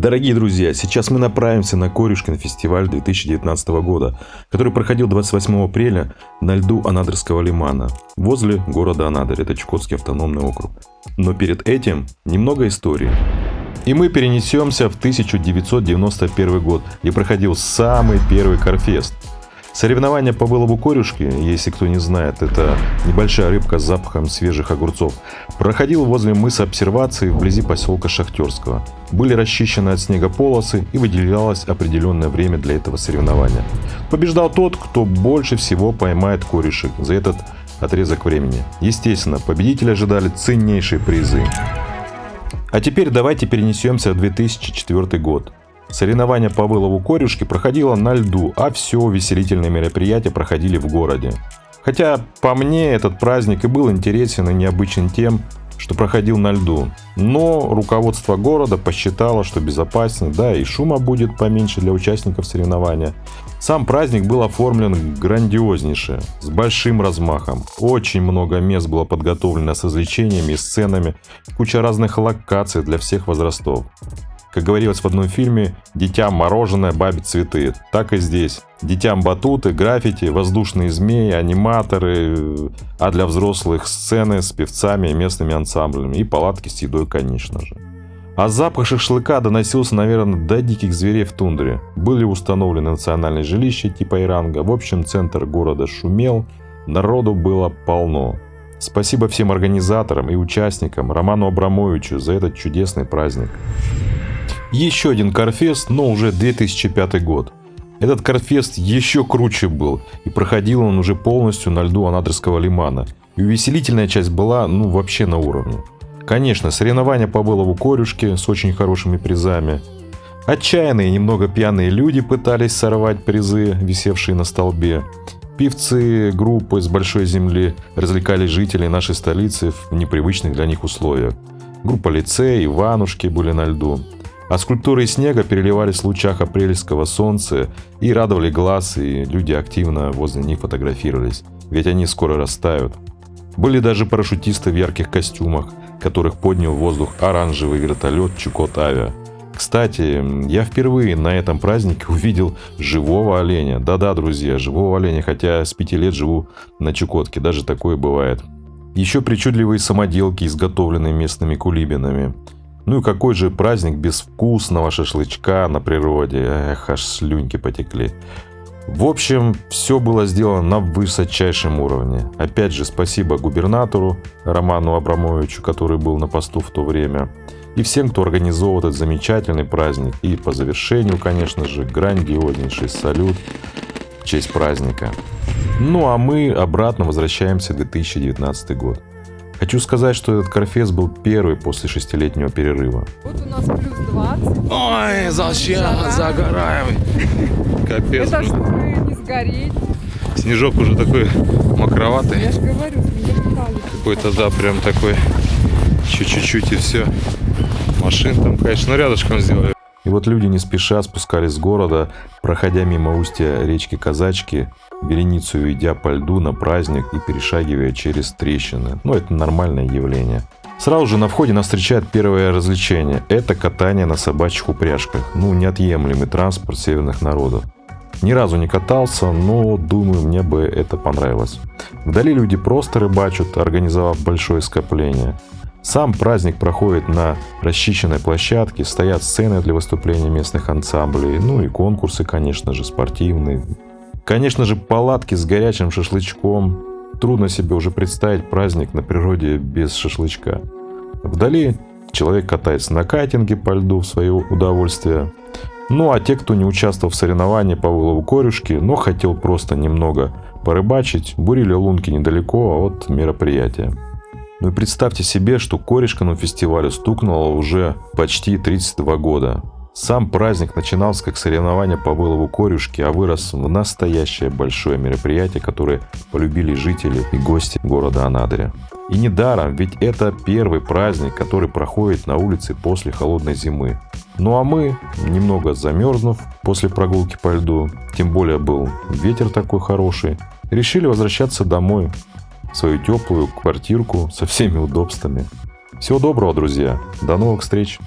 Дорогие друзья, сейчас мы направимся на Корюшкин фестиваль 2019 года, который проходил 28 апреля на льду Анадырского лимана, возле города Анадырь, это Чукотский автономный округ. Но перед этим немного истории. И мы перенесемся в 1991 год, где проходил самый первый Корфест. Соревнования по вылову корюшки, если кто не знает, это небольшая рыбка с запахом свежих огурцов, проходил возле мыса Обсервации вблизи поселка Шахтерского. Были расчищены от снега полосы и выделялось определенное время для этого соревнования. Побеждал тот, кто больше всего поймает корюшек за этот отрезок времени. Естественно, победители ожидали ценнейшие призы. А теперь давайте перенесемся в 2004 год. Соревнования по вылову корюшки проходило на льду, а все увеселительные мероприятия проходили в городе. Хотя, по мне, этот праздник и был интересен и необычен тем, что проходил на льду. Но руководство города посчитало, что безопаснее, да и шума будет поменьше для участников соревнования. Сам праздник был оформлен грандиознейше, с большим размахом. Очень много мест было подготовлено с развлечениями и сценами, куча разных локаций для всех возрастов. Как говорилось в одном фильме, детям мороженое, бабе цветы. Так и здесь. Детям батуты, граффити, воздушные змеи, аниматоры, а для взрослых сцены с певцами и местными ансамблями. И палатки с едой, конечно же. А запах шашлыка доносился, наверное, до диких зверей в тундре. Были установлены национальные жилища типа Иранга. В общем, центр города шумел, народу было полно. Спасибо всем организаторам и участникам, Роману Абрамовичу за этот чудесный праздник. Еще один Корфест, но уже 2005 год. Этот Корфест еще круче был, и проходил он уже полностью на льду Анадырского лимана. И увеселительная часть была, вообще на уровне. Конечно, соревнования по вылову корюшки с очень хорошими призами. Отчаянные, немного пьяные люди пытались сорвать призы, висевшие на столбе. Певцы группы с большой земли развлекали жителей нашей столицы в непривычных для них условиях. Группа Лицей, Иванушки были на льду. А скульптуры из снега переливались в лучах апрельского солнца и радовали глаз, и люди активно возле них фотографировались, ведь они скоро растают. Были даже парашютисты в ярких костюмах, которых поднял в воздух оранжевый вертолет Чукот-Авиа. Кстати, я впервые на этом празднике увидел живого оленя. Да-да, друзья, живого оленя, хотя с 5 лет живу на Чукотке, даже такое бывает. Еще причудливые самоделки, изготовленные местными кулибинами. Ну и какой же праздник без вкусного шашлычка на природе. Эх, аж слюньки потекли. В общем, все было сделано на высочайшем уровне. Опять же, спасибо губернатору Роману Абрамовичу, который был на посту в то время. И всем, кто организовал этот замечательный праздник. И по завершению, конечно же, грандиознейший салют в честь праздника. Ну а мы обратно возвращаемся в 2019 год. Хочу сказать, что этот Корфест был первый после 6-летнего перерыва. Вот у нас плюс 20. Ой, зачем загораем? Капец. Это чтобы не сгореть. Снежок уже такой мокроватый. Я же говорю, снежок калит. Какой-то, да, прям такой. Чуть-чуть и все. Машин там, конечно, рядышком сделали. И вот люди не спеша спускались с города, проходя мимо устья речки Казачки, вереницу идя по льду на праздник и перешагивая через трещины. Это нормальное явление. Сразу же на входе нас встречает первое развлечение. Это катание на собачьих упряжках. Неотъемлемый транспорт северных народов. Ни разу не катался, но думаю, мне бы это понравилось. Вдали люди просто рыбачат, организовав большое скопление. Сам праздник проходит на расчищенной площадке, стоят сцены для выступления местных ансамблей, и конкурсы, конечно же, спортивные. Конечно же, палатки с горячим шашлычком. Трудно себе уже представить праздник на природе без шашлычка. Вдали человек катается на кайтинге по льду в свое удовольствие. А те, кто не участвовал в соревновании по вылову корюшки, но хотел просто немного порыбачить, бурили лунки недалеко от мероприятия. И представьте себе, что Корюшкину фестивалю стукнуло уже почти 32 года. Сам праздник начинался как соревнование по вылову корюшки, а вырос в настоящее большое мероприятие, которое полюбили жители и гости города Анадыря. И недаром, ведь это первый праздник, который проходит на улице после холодной зимы. А мы, немного замерзнув после прогулки по льду, тем более был ветер такой хороший, решили возвращаться домой, в свою теплую квартирку со всеми удобствами. Всего доброго, друзья. До новых встреч.